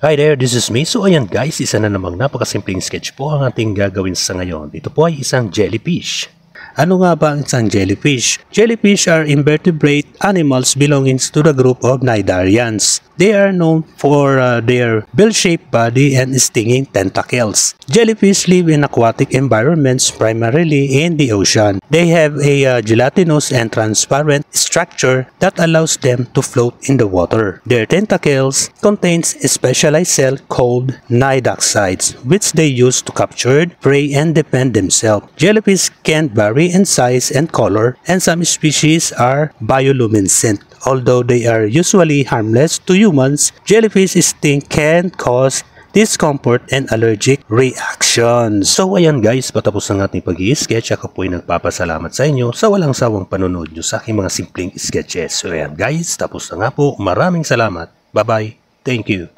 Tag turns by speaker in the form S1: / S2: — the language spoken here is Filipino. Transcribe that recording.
S1: Hi there, this is me. So ayan guys, isa na namang napakasimpleng sketch po ang ating gagawin sa ngayon. Dito po ay isang jellyfish. Ano nga ba ang isang jellyfish? Jellyfish are invertebrate animals belonging to the group of cnidarians. They are known for their bell-shaped body and stinging tentacles. Jellyfish live in aquatic environments, primarily in the ocean. They have a gelatinous and transparent structure that allows them to float in the water. Their tentacles contains a specialized cell called cnidoxides, which they use to capture prey and defend themselves. Jellyfish can vary in size and color, and some species are bioluminescent. Although they are usually harmless to humans, jellyfish sting can cause discomfort and allergic reactions. So ayan guys, patapos ang ating pag-i-sketch. Ako po ay nagpapasalamat sa inyo sa walang sawang panonood nyo sa aking mga simpleng sketches. So ayan guys, tapos na nga po. Maraming salamat. Bye bye. Thank you.